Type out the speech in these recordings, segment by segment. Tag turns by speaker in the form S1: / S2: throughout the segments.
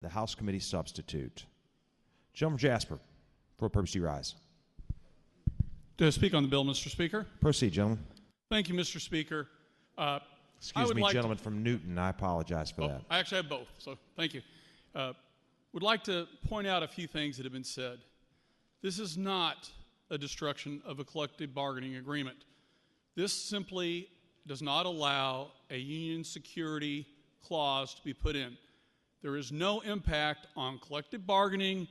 S1: the House Committee substitute. Gentleman from Jasper, for what purpose do you rise?
S2: To speak on the bill, Mr. Speaker.
S1: Proceed, gentlemen.
S2: Thank you, Mr. Speaker.
S1: Excuse me, gentleman from Newton, I apologize for that.
S2: I actually have both, so thank you. Would like to point out a few things that have been said. This is not a destruction of a collective bargaining agreement. This simply does not allow a union security clause to be put in. There is no impact on collective bargaining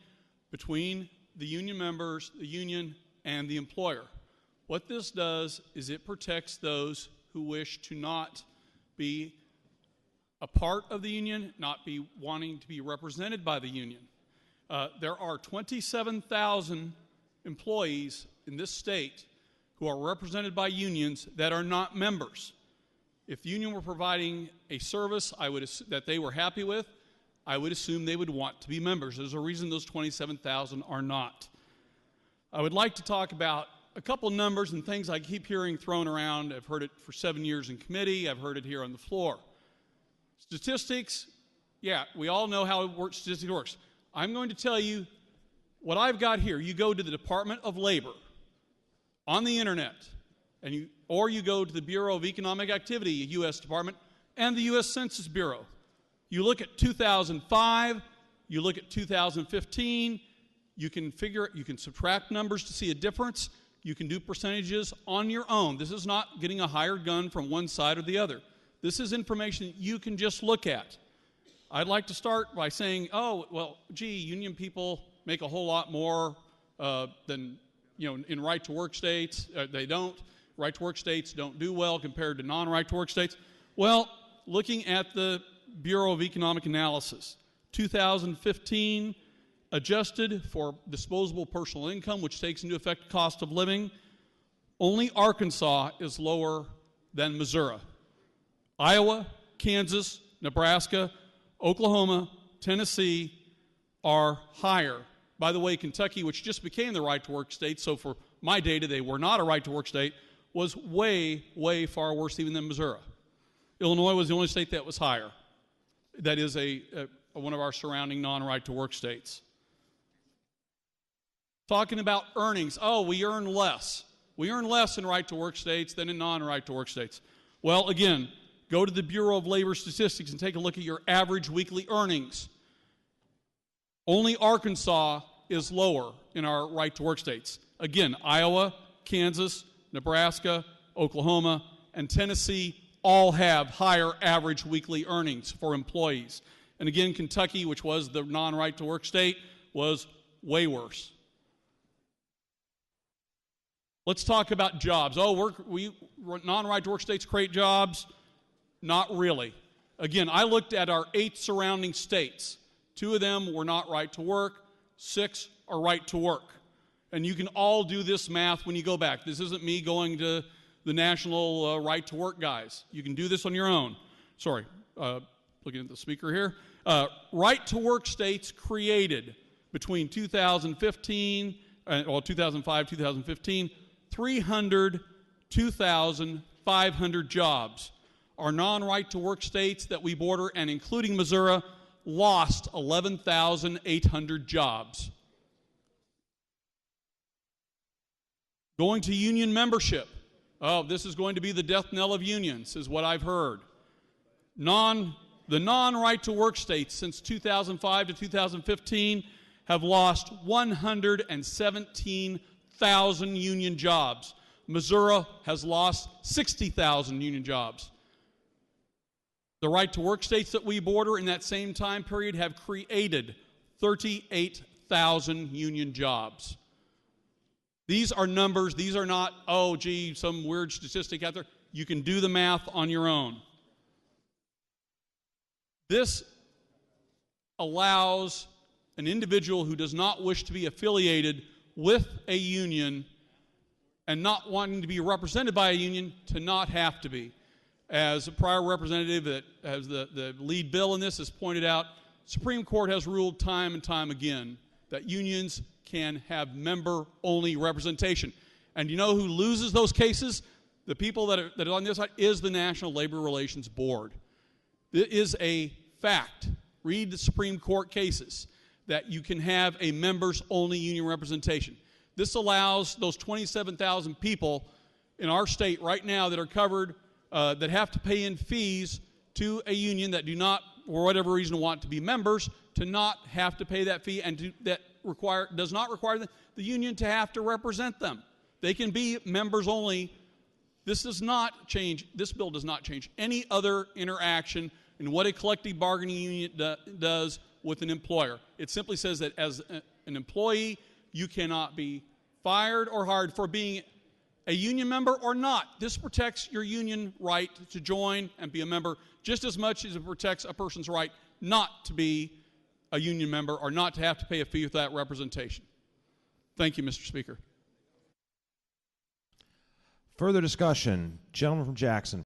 S2: between the union members, the union, and the employer. What this does is it protects those who wish to not be a part of the union, not be wanting to be represented by the union. There are 27,000 employees in this state who are represented by unions that are not members. If the union were providing a service that they were happy with, I would assume they would want to be members. There's a reason those 27,000 are not. I would like to talk about a couple numbers and things I keep hearing thrown around. I've heard it for 7 years in committee. I've heard it here on the floor. Statistics, yeah, we all know how statistics works. I'm going to tell you what I've got here. You go to the Department of Labor on the internet, or you go to the Bureau of Economic Activity, a U.S. department, and the U.S. Census Bureau. You look at 2005, you look at 2015, you can subtract numbers to see a difference. You can do percentages on your own. This is not getting a hired gun from one side or the other. This is information that you can just look at. I'd like to start by saying, oh, well, gee, union people make a whole lot more than, in right-to-work states. They don't. Right-to-work states don't do well compared to non-right-to-work states. Well, looking at the Bureau of Economic Analysis, 2015, adjusted for disposable personal income, which takes into effect cost of living, only Arkansas is lower than Missouri. Iowa, Kansas, Nebraska, Oklahoma, Tennessee are higher. By the way, Kentucky, which just became the right-to-work state, so for my data, they were not a right-to-work state, was way, way far worse even than Missouri. Illinois was the only state that was higher. That is one of our surrounding non-right-to-work states. Talking about earnings, oh, we earn less. We earn less in right-to-work states than in non-right-to-work states. Well, again, go to the Bureau of Labor Statistics and take a look at your average weekly earnings. Only Arkansas is lower in our right-to-work states. Again, Iowa, Kansas, Nebraska, Oklahoma, and Tennessee all have higher average weekly earnings for employees. And again, Kentucky, which was the non-right-to-work state, was way worse. Let's talk about jobs. Oh, non-right-to-work states create jobs? Not really. Again, I looked at our 8 surrounding states. 2 of them were not right to work. 6 are right to work. And you can all do this math when you go back. This isn't me going to the national right to work guys. You can do this on your own. Sorry, looking at the speaker here. Right to work states created between 2005, 2015, 302,500 jobs. Our non-right to work states that we border, and including Missouri, lost 11,800 jobs. Going to union membership. Oh, this is going to be the death knell of unions, is what I've heard. The non-right to work states since 2005 to 2015 have lost 117,000 union jobs. Missouri has lost 60,000 union jobs. The right-to-work states that we border in that same time period have created 38,000 union jobs. These are numbers. These are not, oh, gee, some weird statistic out there. You can do the math on your own. This allows an individual who does not wish to be affiliated with a union and not wanting to be represented by a union to not have to be. As a prior representative that has the lead bill in this has pointed out, Supreme Court has ruled time and time again that unions can have member-only representation. And you know who loses those cases? The people that are on this side is the National Labor Relations Board. It is a fact read the Supreme Court cases, that you can have a members-only union representation. This allows those 27,000 people in our state right now that are covered, that have to pay in fees to a union that do not, for whatever reason, want to be members, to not have to pay that fee, and does not require the union to have to represent them. They can be members only. This does not change, this bill does not change any other interaction in what a collective bargaining union does with an employer. It simply says that as an employee, you cannot be fired or hired for being a union member or not. This protects your union right to join and be a member just as much as it protects a person's right not to be a union member or not to have to pay a fee for that representation. Thank you, Mr. Speaker.
S1: Further discussion. Gentleman from Jackson.